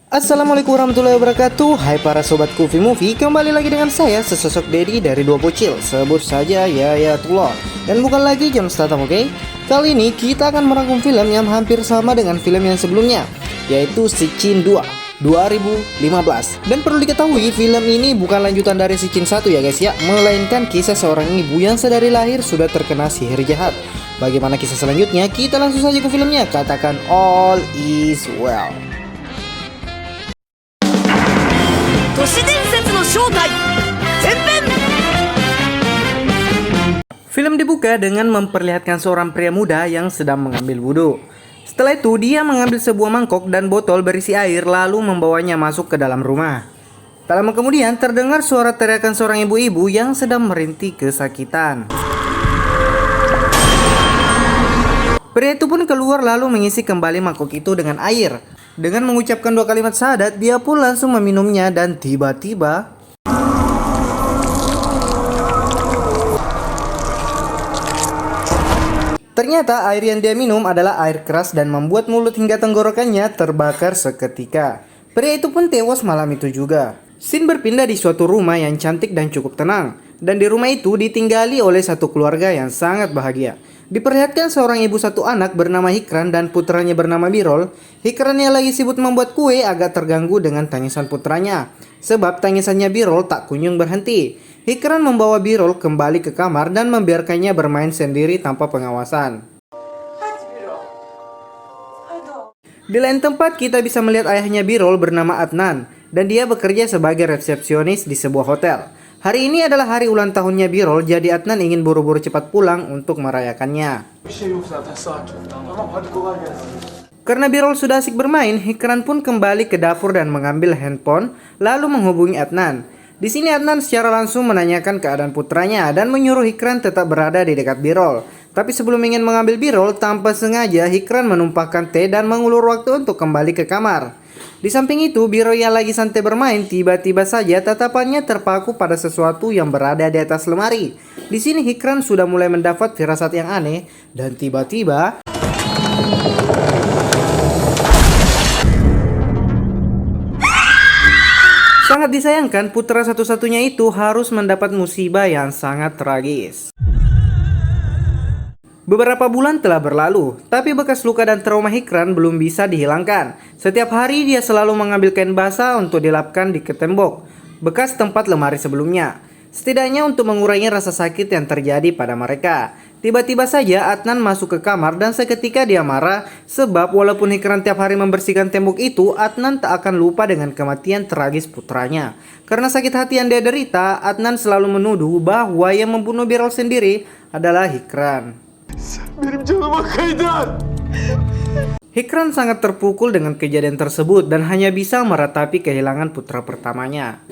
Assalamualaikum warahmatullahi wabarakatuh. Hai para sobat Kufi Movie, kembali lagi dengan saya sesosok Dedi dari Dua Bocil. Sebut saja Yayatullah. Dan bukan lagi Jam Statam, oke? Kali ini kita akan merangkum film yang hampir sama dengan film yang sebelumnya, yaitu Sicin 2 2015. Dan perlu diketahui, film ini bukan lanjutan dari Sicin 1 ya guys ya, melainkan kisah seorang ibu yang sedari lahir sudah terkena sihir jahat. Bagaimana kisah selanjutnya? Kita langsung saja ke filmnya. Katakan all is well. Film dibuka dengan memperlihatkan seorang pria muda yang sedang mengambil wudhu. Setelah itu dia mengambil sebuah mangkok dan botol berisi air lalu membawanya masuk ke dalam rumah. Tak lama kemudian terdengar suara teriakan seorang ibu-ibu yang sedang merintih kesakitan. Pria itu pun keluar lalu mengisi kembali mangkok itu dengan air. Dengan mengucapkan 2 kalimat syahadat, dia pun langsung meminumnya dan tiba-tiba ternyata air yang dia minum adalah air keras dan membuat mulut hingga tenggorokannya terbakar seketika. Pria itu pun tewas malam itu juga. Scene berpindah di suatu rumah yang cantik dan cukup tenang. Dan di rumah itu ditinggali oleh satu keluarga yang sangat bahagia. Diperlihatkan seorang ibu satu anak bernama Hikran dan putranya bernama Birol. Hikran yang lagi sibuk membuat kue agak terganggu dengan tangisan putranya, sebab tangisannya Birol tak kunjung berhenti. Hikran membawa Birol kembali ke kamar dan membiarkannya bermain sendiri tanpa pengawasan. Di lain tempat kita bisa melihat ayahnya Birol bernama Adnan, dan dia bekerja sebagai resepsionis di sebuah hotel. Hari ini adalah hari ulang tahunnya Birol, jadi Adnan ingin buru-buru cepat pulang untuk merayakannya. Karena Birol sudah asik bermain, Hikran pun kembali ke dapur dan mengambil handphone lalu menghubungi Adnan. Di sini Adnan secara langsung menanyakan keadaan putranya dan menyuruh Hikran tetap berada di dekat Birol. Tapi sebelum ingin mengambil Birol, tanpa sengaja Hikran menumpahkan teh dan mengulur waktu untuk kembali ke kamar. Di samping itu, Birol yang lagi santai bermain tiba-tiba saja tatapannya terpaku pada sesuatu yang berada di atas lemari. Di sini Hikran sudah mulai mendapat firasat yang aneh dan tiba-tiba sangat disayangkan putra satu-satunya itu harus mendapat musibah yang sangat tragis. Beberapa bulan telah berlalu, tapi bekas luka dan trauma Hikran belum bisa dihilangkan. Setiap hari dia selalu mengambil kain basah untuk dilapkan di tembok, bekas tempat lemari sebelumnya. Setidaknya untuk mengurangi rasa sakit yang terjadi pada mereka. Tiba-tiba saja Adnan masuk ke kamar dan seketika dia marah, sebab walaupun Hikran tiap hari membersihkan tembok itu, Adnan tak akan lupa dengan kematian tragis putranya. Karena sakit hati yang dia derita, Adnan selalu menuduh bahwa yang membunuh Birol sendiri adalah Hikran. Hikran sangat terpukul dengan kejadian tersebut dan hanya bisa meratapi kehilangan putra pertamanya.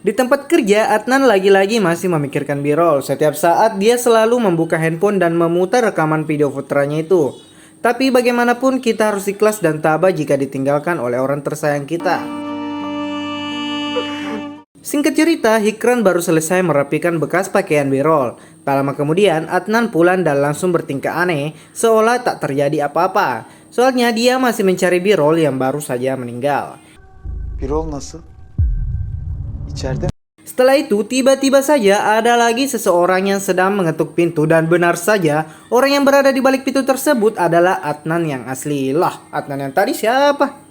Di tempat kerja, Adnan lagi-lagi masih memikirkan Birol. Setiap saat dia selalu membuka handphone dan memutar rekaman video putranya itu. Tapi bagaimanapun kita harus ikhlas dan tabah jika ditinggalkan oleh orang tersayang kita. Singkat cerita, Hikran baru selesai merapikan bekas pakaian Birol. Tak lama kemudian, Adnan pulang dan langsung bertingkah aneh, seolah tak terjadi apa-apa. Soalnya dia masih mencari Birol yang baru saja meninggal. Birol nasıl? İçeride. Setelah itu, tiba-tiba saja ada lagi seseorang yang sedang mengetuk pintu dan benar saja, orang yang berada di balik pintu tersebut adalah Adnan yang asli. Lah, Adnan yang tadi siapa?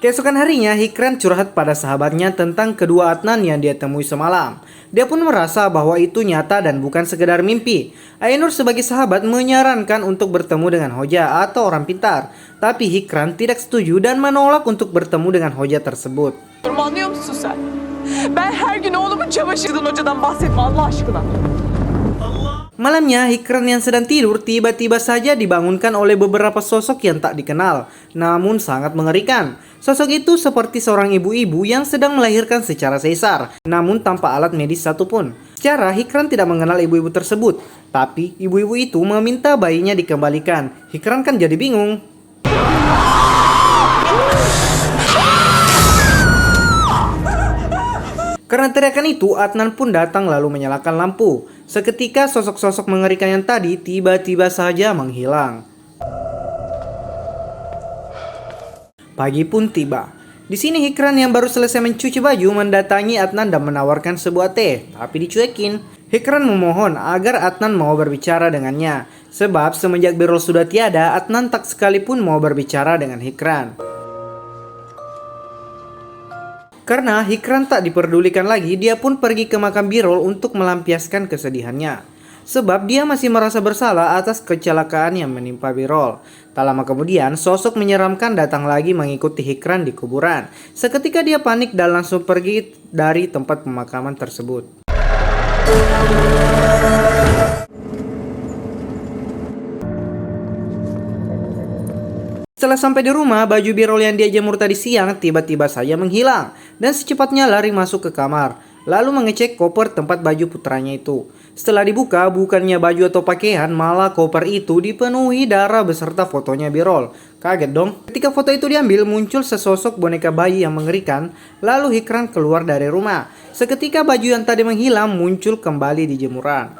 Keesokan harinya, Hikran curhat pada sahabatnya tentang kedua Adnan yang dia temui semalam. Dia pun merasa bahwa itu nyata dan bukan sekedar mimpi. Ainur sebagai sahabat menyarankan untuk bertemu dengan Hoja atau orang pintar. Tapi Hikran tidak setuju dan menolak untuk bertemu dengan Hoja tersebut. Anlıyor musun sen? Ben her gün oğlumun çamaşırından hocadan bahsetme Allah aşkına. Malamnya, Hikran yang sedang tidur tiba-tiba saja dibangunkan oleh beberapa sosok yang tak dikenal, namun sangat mengerikan. Sosok itu seperti seorang ibu-ibu yang sedang melahirkan secara sesar, namun tanpa alat medis satupun. Secara Hikran tidak mengenal ibu-ibu tersebut, tapi ibu-ibu itu meminta bayinya dikembalikan. Hikran kan jadi bingung. Karena teriakan itu, Adnan pun datang lalu menyalakan lampu. Seketika sosok-sosok mengerikan yang tadi tiba-tiba saja menghilang. Pagi pun tiba. Di sini Hikran yang baru selesai mencuci baju mendatangi Adnan dan menawarkan sebuah teh, tapi dicuekin. Hikran memohon agar Adnan mau berbicara dengannya, sebab semenjak Birol sudah tiada, Adnan tak sekalipun mau berbicara dengan Hikran. Karena Hikran tak diperdulikan lagi, dia pun pergi ke makam Birol untuk melampiaskan kesedihannya. Sebab dia masih merasa bersalah atas kecelakaan yang menimpa Birol. Tak lama kemudian, sosok menyeramkan datang lagi mengikuti Hikran di kuburan. Seketika dia panik dan langsung pergi dari tempat pemakaman tersebut. Setelah sampai di rumah, baju Birol yang dia jemur tadi siang tiba-tiba saja menghilang dan secepatnya lari masuk ke kamar, lalu mengecek koper tempat baju putranya itu. Setelah dibuka, bukannya baju atau pakaian, malah koper itu dipenuhi darah beserta fotonya Birol. Kaget dong. Ketika foto itu diambil, muncul sesosok boneka bayi yang mengerikan, lalu Hikran keluar dari rumah. Seketika baju yang tadi menghilang muncul kembali di jemuran.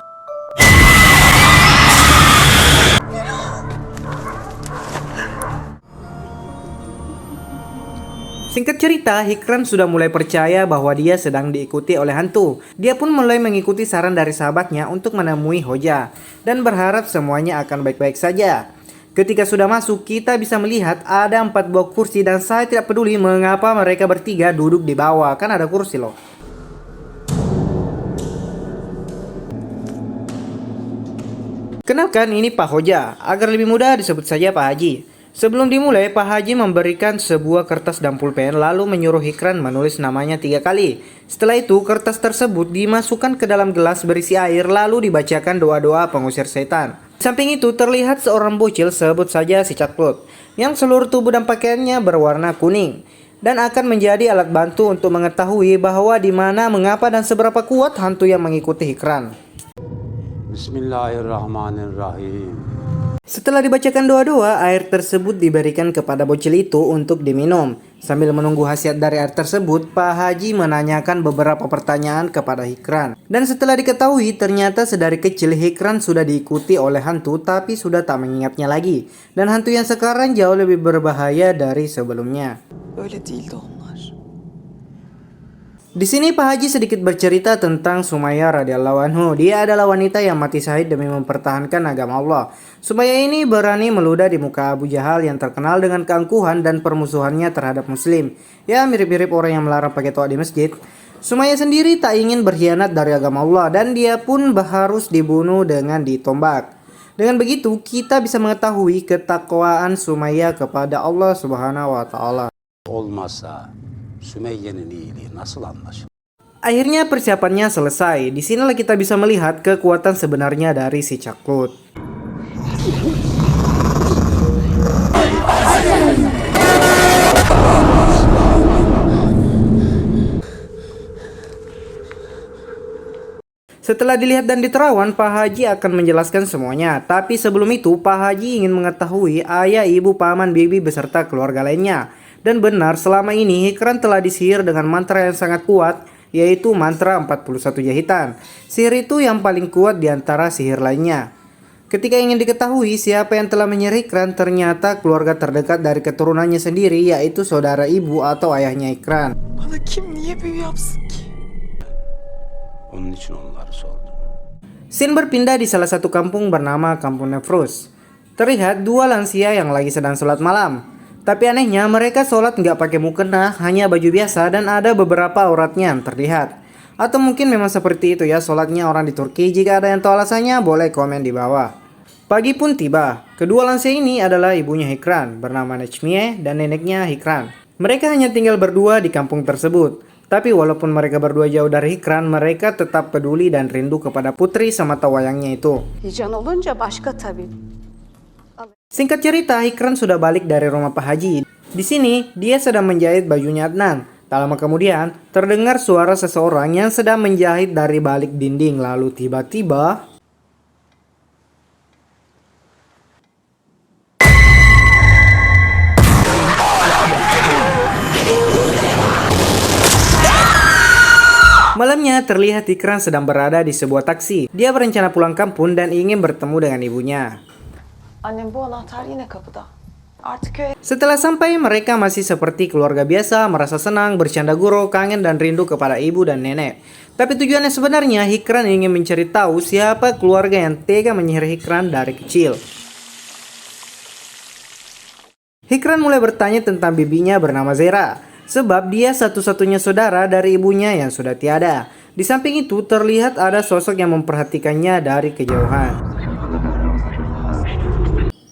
Singkat cerita, Hikran sudah mulai percaya bahwa dia sedang diikuti oleh hantu. Dia pun mulai mengikuti saran dari sahabatnya untuk menemui Hoja dan berharap semuanya akan baik-baik saja. Ketika sudah masuk, kita bisa melihat ada 4 buah kursi dan saya tidak peduli mengapa mereka bertiga duduk di bawah, kan ada kursi loh. Kenalkan, ini Pak Hoja, agar lebih mudah disebut saja Pak Haji. Sebelum dimulai, Pak Haji memberikan sebuah kertas dan pulpen lalu menyuruh Hikran menulis namanya 3 kali. Setelah itu, kertas tersebut dimasukkan ke dalam gelas berisi air lalu dibacakan doa-doa pengusir setan. Di samping itu terlihat seorang bocil, sebut saja si Caklut, yang seluruh tubuh dan pakaiannya berwarna kuning dan akan menjadi alat bantu untuk mengetahui bahwa di mana, mengapa dan seberapa kuat hantu yang mengikuti Hikran. Bismillahirrahmanirrahim. Setelah dibacakan doa-doa, air tersebut diberikan kepada bocil itu untuk diminum. Sambil menunggu khasiat dari air tersebut, Pak Haji menanyakan beberapa pertanyaan kepada Hikran. Dan setelah diketahui, ternyata sedari kecil Hikran sudah diikuti oleh hantu tapi sudah tak mengingatnya lagi. Dan hantu yang sekarang jauh lebih berbahaya dari sebelumnya. Öyle değildi onlar. Di sini Pak Haji sedikit bercerita tentang Sumayyah radhiyallahu anhu. Dia adalah wanita yang mati syahid demi mempertahankan agama Allah. Sumayyah ini berani meludah di muka Abu Jahal yang terkenal dengan keangkuhan dan permusuhannya terhadap muslim. Ya, mirip-mirip orang yang melarang pakai toa di masjid. Sumayyah sendiri tak ingin berkhianat dari agama Allah dan dia pun harus dibunuh dengan ditombak. Dengan begitu, kita bisa mengetahui ketakwaan Sumayyah kepada Allah Subhanahu wa taala. Olmazsa Sümeyye'nin iyiliği nasıl anlaşılır? Akhirnya persiapannya selesai. Di sinilah kita bisa melihat kekuatan sebenarnya dari si Caklut. Setelah dilihat dan diterawan, Pak Haji akan menjelaskan semuanya. Tapi sebelum itu, Pak Haji ingin mengetahui ayah, ibu, paman, bibi beserta keluarga lainnya. Dan benar, selama ini Hikran telah disihir dengan mantra yang sangat kuat, yaitu mantra 41 jahitan. Sihir itu yang paling kuat di antara sihir lainnya. Ketika ingin diketahui siapa yang telah menyihir Hikran, ternyata keluarga terdekat dari keturunannya sendiri, yaitu saudara ibu atau ayahnya Hikran. Bana kim niye büyü yapsın ki? Onun için onları sordum. Scene berpindah di salah satu kampung bernama Kampung Nefrus. Terlihat 2 lansia yang lagi sedang sholat malam. Tapi anehnya mereka sholat nggak pakai mukena, hanya baju biasa dan ada beberapa auratnya yang terlihat. Atau mungkin memang seperti itu ya sholatnya orang di Turki. Jika ada yang tahu alasannya boleh komen di bawah. Pagi pun tiba. Kedua lansia ini adalah ibunya Hikran bernama Necmiye dan neneknya Hikran. Mereka hanya tinggal berdua di kampung tersebut. Tapi walaupun mereka berdua jauh dari Hikran, mereka tetap peduli dan rindu kepada putri semata wayangnya itu. Heyecan olunca başka tabii. Singkat cerita, Hikran sudah balik dari rumah Pak Haji. Di sini, dia sedang menjahit bajunya Adnan. Tak lama kemudian, terdengar suara seseorang yang sedang menjahit dari balik dinding. Lalu tiba-tiba... Selanjutnya terlihat Hikran sedang berada di sebuah taksi. Dia berencana pulang kampung dan ingin bertemu dengan ibunya. Annem bu anahtar yine kapıda. Artık köye Setelah sampai, mereka masih seperti keluarga biasa, merasa senang, bercanda gurau, kangen dan rindu kepada ibu dan nenek. Tapi tujuannya sebenarnya Hikran ingin mencari tahu siapa keluarga yang tega menyihir Hikran dari kecil. Hikran mulai bertanya tentang bibinya bernama Zera, sebab dia satu-satunya saudara dari ibunya yang sudah tiada. Di samping itu terlihat ada sosok yang memperhatikannya dari kejauhan.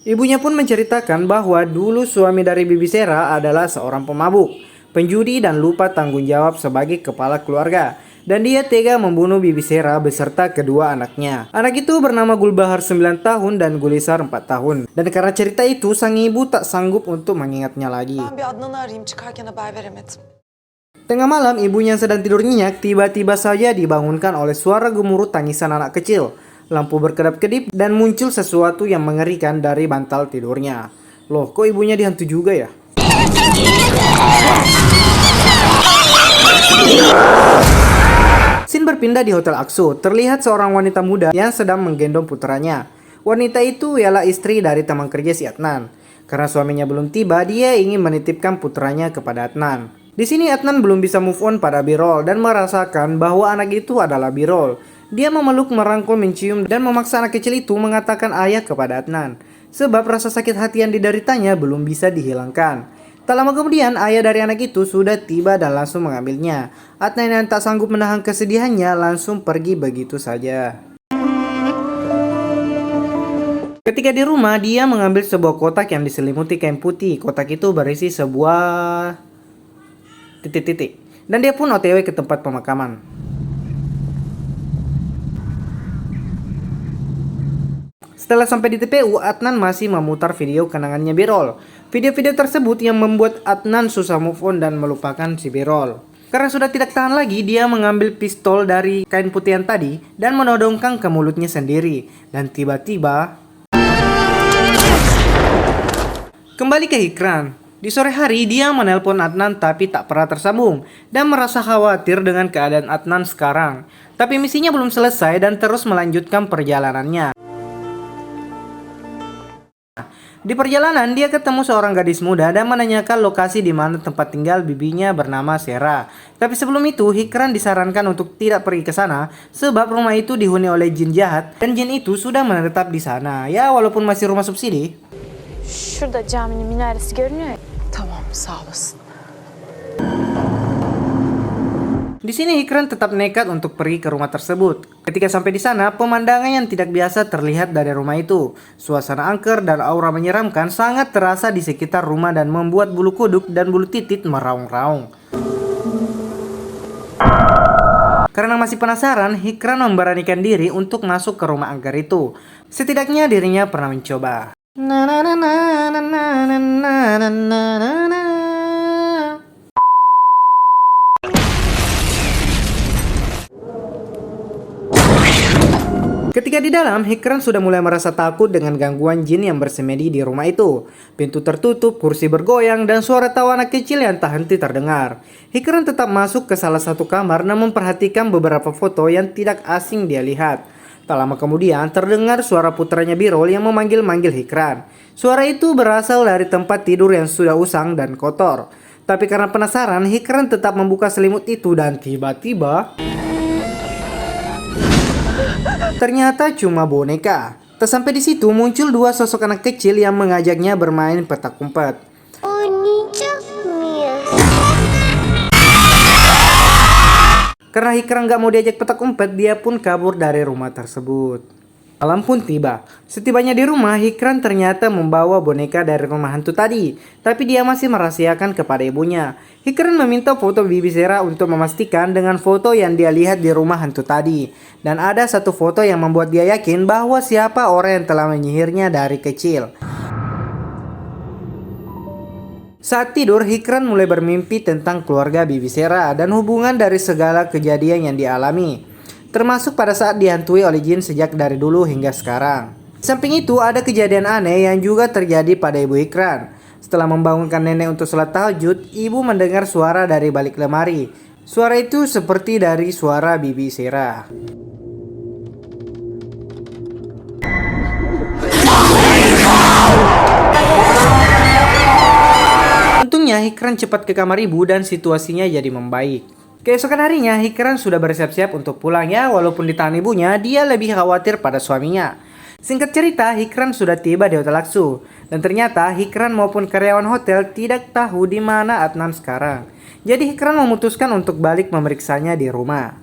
Ibunya pun menceritakan bahwa dulu suami dari Bibi Zera adalah seorang pemabuk, penjudi dan lupa tanggung jawab sebagai kepala keluarga. Dan dia tega membunuh Bibi Zera beserta kedua anaknya. Anak itu bernama Gulbahar 9 tahun dan Gulisar 4 tahun. Dan karena cerita itu, sang ibu tak sanggup untuk mengingatnya lagi. ben bir Adnan'ı arayayım çıkarken haber veremedim. Tengah malam, ibunya yang sedang tidur nyenyak tiba-tiba saja dibangunkan oleh suara gemuruh tangisan anak kecil. Lampu berkedap-kedip dan muncul sesuatu yang mengerikan dari bantal tidurnya. Loh, kok ibunya dihantu juga ya? Scene berpindah di Hotel Aksu. Terlihat seorang wanita muda yang sedang menggendong putranya. Wanita itu ialah istri dari teman kerja si Adnan. Karena suaminya belum tiba, dia ingin menitipkan putranya kepada Adnan. Di sini Adnan belum bisa move on pada Birol dan merasakan bahwa anak itu adalah Birol. Dia memeluk, merangkul, mencium, dan memaksa anak kecil itu mengatakan ayah kepada Adnan. Sebab rasa sakit hati yang dideritanya belum bisa dihilangkan. Tak lama kemudian, ayah dari anak itu sudah tiba dan langsung mengambilnya. Adnan yang tak sanggup menahan kesedihannya langsung pergi begitu saja. Ketika di rumah, dia mengambil sebuah kotak yang diselimuti kain putih. Kotak itu berisi sebuah titik-titik. Dan dia pun OTW ke tempat pemakaman. Setelah sampai di TPU, Adnan masih memutar video kenangannya Birol. Video-video tersebut yang membuat Adnan susah move on dan melupakan si Birol. Karena sudah tidak tahan lagi, dia mengambil pistol dari kain putih yang tadi dan menodongkan ke mulutnya sendiri. Dan tiba-tiba kembali ke Hikran. Di sore hari, dia menelpon Adnan tapi tak pernah tersambung dan merasa khawatir dengan keadaan Adnan sekarang. Tapi misinya belum selesai dan terus melanjutkan perjalanannya. Di perjalanan, dia ketemu seorang gadis muda dan menanyakan lokasi di mana tempat tinggal bibinya bernama Zera. Tapi sebelum itu, Hikran disarankan untuk tidak pergi ke sana sebab rumah itu dihuni oleh jin jahat dan jin itu sudah menetap di sana. Ya, walaupun masih rumah subsidi. Şurada caminin minaresi görünüyor ya. Tamam sağ olasın. Di sini Hikran tetap nekat untuk pergi ke rumah tersebut. Ketika sampai di sana, pemandangan yang tidak biasa terlihat dari rumah itu. Suasana angker dan aura menyeramkan sangat terasa di sekitar rumah dan membuat bulu kuduk dan bulu titik meraung-raung. Karena masih penasaran, Hikran memberanikan diri untuk masuk ke rumah angker itu. Setidaknya dirinya pernah mencoba. Ketika di dalam, Hikran sudah mulai merasa takut dengan gangguan jin yang bersemedi di rumah itu. Pintu tertutup, kursi bergoyang, dan suara tawa anak kecil yang tak henti terdengar. Hikran tetap masuk ke salah satu kamar dan memperhatikan beberapa foto yang tidak asing dia lihat. Tak lama kemudian, terdengar suara putranya Birol yang memanggil-manggil Hikran. Suara itu berasal dari tempat tidur yang sudah usang dan kotor. Tapi karena penasaran, Hikran tetap membuka selimut itu dan tiba-tiba ternyata cuma boneka. Tak sampai di situ muncul dua sosok anak kecil yang mengajaknya bermain petak umpet. Karena Hikran gak mau diajak petak umpet, dia pun kabur dari rumah tersebut. Malam pun tiba. Setibanya di rumah, Hikran ternyata membawa boneka dari rumah hantu tadi. Tapi dia masih merahasiakan kepada ibunya. Hikran meminta foto Bibi Zera untuk memastikan dengan foto yang dia lihat di rumah hantu tadi. Dan ada satu foto yang membuat dia yakin bahwa siapa orang yang telah menyihirnya dari kecil. Saat tidur, Hikran mulai bermimpi tentang keluarga Bibi Zera dan hubungan dari segala kejadian yang dialami. Termasuk pada saat dihantui oleh jin sejak dari dulu hingga sekarang. Di samping itu, ada kejadian aneh yang juga terjadi pada ibu Hikran. Setelah membangunkan nenek untuk sholat tahajud, ibu mendengar suara dari balik lemari. Suara itu seperti dari suara Bibi Sera. Untungnya Hikran cepat ke kamar ibu dan situasinya jadi membaik. Keesokan harinya Hikran sudah bersiap-siap untuk pulang ya, walaupun ditahan ibunya, dia lebih khawatir pada suaminya. Singkat cerita, Hikran sudah tiba di Hotel Laksu. Dan ternyata Hikran maupun karyawan hotel tidak tahu di mana Adnan sekarang. Jadi Hikran memutuskan untuk balik memeriksanya di rumah.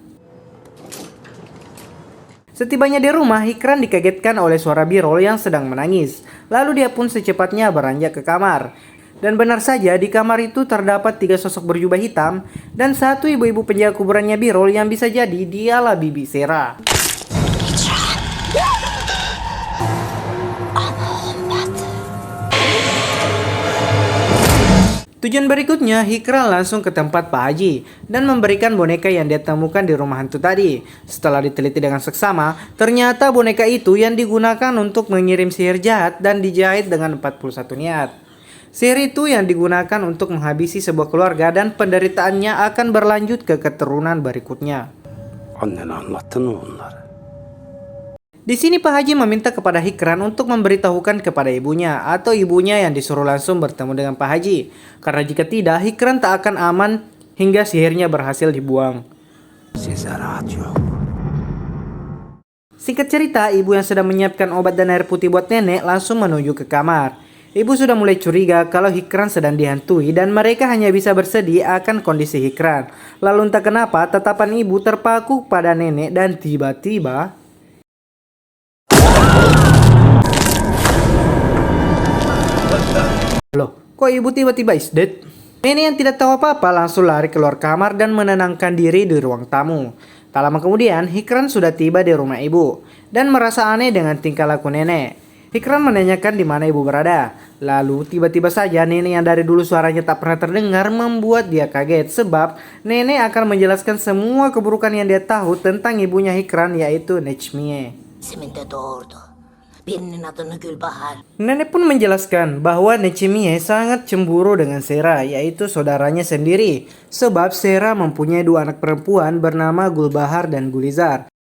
Setibanya di rumah, Hikran dikagetkan oleh suara Birol yang sedang menangis. Lalu dia pun secepatnya beranjak ke kamar. Dan benar saja, di kamar itu terdapat 3 sosok berjubah hitam dan 1 ibu-ibu penjaga kuburannya Birol yang bisa jadi dialah Bibi Sera. Tujuan berikutnya, Hikran langsung ke tempat Pak Haji dan memberikan boneka yang dia temukan di rumah hantu tadi. Setelah diteliti dengan seksama, ternyata boneka itu yang digunakan untuk mengirim sihir jahat dan dijahit dengan 41 niat. Sihir itu yang digunakan untuk menghabisi sebuah keluarga dan penderitaannya akan berlanjut ke keturunan berikutnya. Annene anlattın mı bunları? Di sini Pak Haji meminta kepada Hikran untuk memberitahukan kepada ibunya atau ibunya yang disuruh langsung bertemu dengan Pak Haji. Karena jika tidak, Hikran tak akan aman hingga sihirnya berhasil dibuang. Size rahat yok. Singkat cerita, ibu yang sedang menyiapkan obat dan air putih buat nenek langsung menuju ke kamar. Ibu sudah mulai curiga kalau Hikran sedang dihantui dan mereka hanya bisa bersedih akan kondisi Hikran. Lalu entah kenapa tatapan ibu terpaku pada nenek dan tiba-tiba... Loh, kok ibu tiba-tiba is dead? Nenek yang tidak tahu apa-apa langsung lari keluar kamar dan menenangkan diri di ruang tamu. Tak lama kemudian, Hikran sudah tiba di rumah ibu dan merasa aneh dengan tingkah laku nenek. Hikran menanyakan di mana ibu berada. Lalu tiba-tiba saja nenek yang dari dulu suaranya tak pernah terdengar membuat dia kaget. Sebab nenek akan menjelaskan semua keburukan yang dia tahu tentang ibunya Hikran, yaitu Necmiye. Nenek pun menjelaskan bahwa Necmiye sangat cemburu dengan Sera, yaitu saudaranya sendiri. Sebab Sera mempunyai 2 anak perempuan bernama Gulbahar dan Gulizar.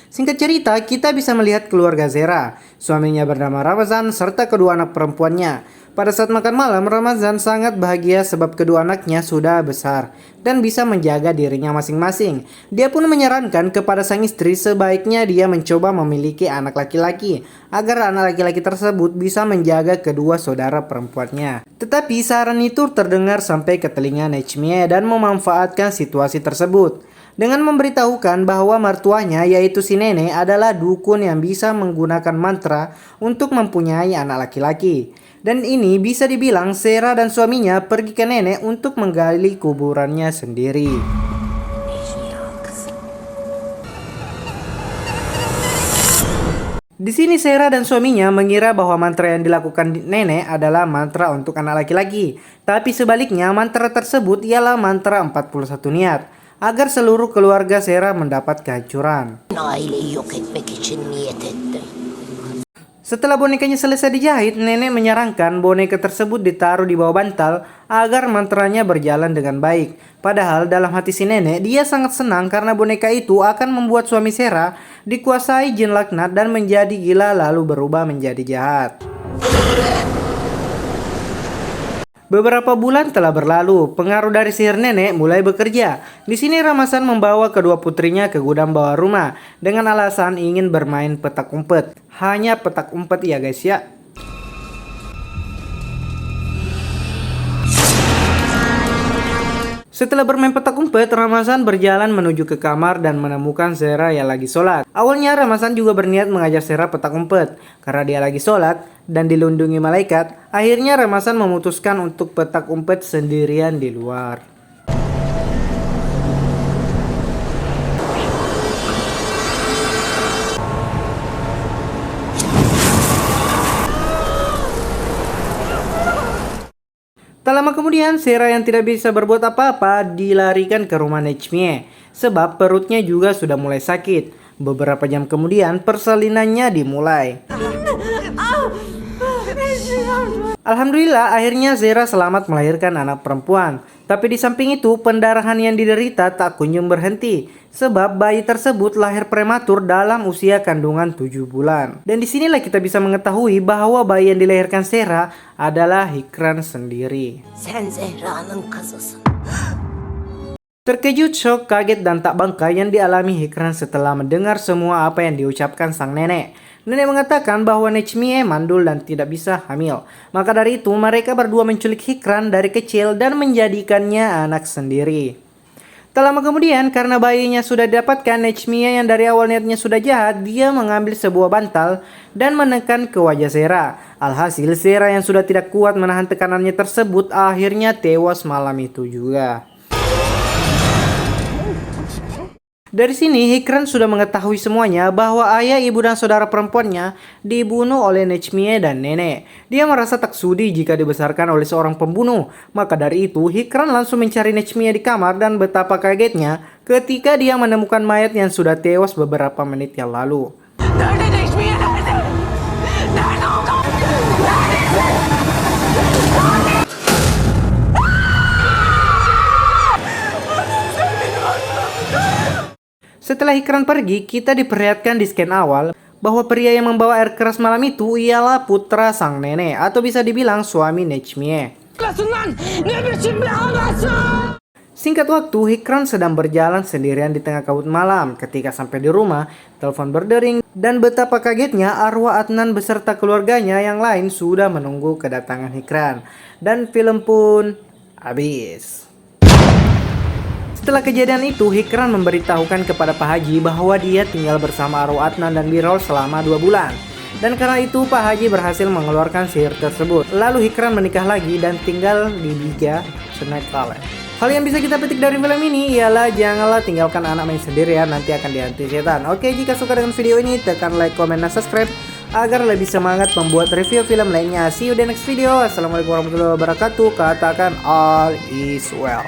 Singkat cerita, kita bisa melihat keluarga Sera, suaminya bernama Ramazan serta kedua anak perempuannya. Pada saat makan malam, Ramazan sangat bahagia sebab kedua anaknya sudah besar dan bisa menjaga dirinya masing-masing. Dia pun menyarankan kepada sang istri sebaiknya dia mencoba memiliki anak laki-laki agar anak laki-laki tersebut bisa menjaga kedua saudara perempuannya. Tetapi saran itu terdengar sampai ke telinga Necmiye dan memanfaatkan situasi tersebut dengan memberitahukan bahwa mertuanya yaitu si nenek adalah dukun yang bisa menggunakan mantra untuk mempunyai anak laki-laki. Dan ini bisa dibilang Sera dan suaminya pergi ke nenek untuk menggali kuburannya sendiri. Di sini Sera dan suaminya mengira bahwa mantra yang dilakukan nenek adalah mantra untuk anak laki-laki. Tapi sebaliknya mantra tersebut ialah mantra 41 niat agar seluruh keluarga Sera mendapat kehancuran. Setelah bonekanya selesai dijahit, nenek menyarankan boneka tersebut ditaruh di bawah bantal agar mantranya berjalan dengan baik. Padahal dalam hati si nenek, dia sangat senang karena boneka itu akan membuat suami Sera dikuasai jin laknat dan menjadi gila lalu berubah menjadi jahat. Beberapa bulan telah berlalu, pengaruh dari sihir nenek mulai bekerja. Di sini Ramazan membawa kedua putrinya ke gudang bawah rumah dengan alasan ingin bermain petak umpet. Hanya petak umpet ya guys ya. Setelah bermain petak umpet, Ramazan berjalan menuju ke kamar dan menemukan Sera yang lagi sholat. Awalnya Ramazan juga berniat mengajar Sera petak umpet. Karena dia lagi sholat dan dilindungi malaikat, akhirnya Ramazan memutuskan untuk petak umpet sendirian di luar. Tak lama kemudian, Sera yang tidak bisa berbuat apa-apa dilarikan ke rumah Necmiye sebab perutnya juga sudah mulai sakit. Beberapa jam kemudian, persalinannya dimulai. Alhamdulillah akhirnya Zera selamat melahirkan anak perempuan. Tapi di samping itu pendarahan yang diderita tak kunjung berhenti. Sebab bayi tersebut lahir prematur dalam usia kandungan 7 bulan. Dan disinilah kita bisa mengetahui bahwa bayi yang dilahirkan Zera adalah Hikran sendiri. Sen Zehra'nın kızısın. Terkejut, shock, kaget, dan tak bangka yang dialami Hikran setelah mendengar semua apa yang diucapkan sang nenek. Nenek mengatakan bahwa Nechmie mandul dan tidak bisa hamil. Maka dari itu mereka berdua menculik Hikran dari kecil dan menjadikannya anak sendiri. Tak lama kemudian karena bayinya sudah didapatkan, Nechmie yang dari awal niatnya sudah jahat, dia mengambil sebuah bantal dan menekan ke wajah Zera. Alhasil Zera yang sudah tidak kuat menahan tekanannya tersebut akhirnya tewas malam itu juga. Dari sini Hikran sudah mengetahui semuanya bahwa ayah, ibu, dan saudara perempuannya dibunuh oleh Nechmie dan nenek. Dia merasa tak sudi jika dibesarkan oleh seorang pembunuh. Maka dari itu Hikran langsung mencari Nechmie di kamar dan betapa kagetnya ketika dia menemukan mayat yang sudah tewas beberapa menit yang lalu. Nerede Necmiye, nerede? Nerede o kadın? Setelah Hikran pergi, kita diperlihatkan di scan awal bahwa pria yang membawa air keras malam itu ialah putra sang nenek atau bisa dibilang suami Nechmie. Singkat waktu, Hikran sedang berjalan sendirian di tengah kabut malam. Ketika sampai di rumah, telepon berdering dan betapa kagetnya arwah Adnan beserta keluarganya yang lain sudah menunggu kedatangan Hikran. Dan film pun habis. Setelah kejadian itu, Hikran memberitahukan kepada Pak Haji bahwa dia tinggal bersama arwah Adnan dan Birol selama 2 bulan. Dan karena itu Pak Haji berhasil mengeluarkan sihir tersebut. Lalu Hikran menikah lagi dan tinggal di Biga Senekale. Hal yang bisa kita petik dari film ini ialah janganlah tinggalkan anak main sendirian, nanti akan dihantui setan. Oke, jika suka dengan video ini tekan like, komen, dan subscribe agar lebih semangat membuat review film lainnya. See you di next video. Assalamualaikum warahmatullahi wabarakatuh. Katakan all is well.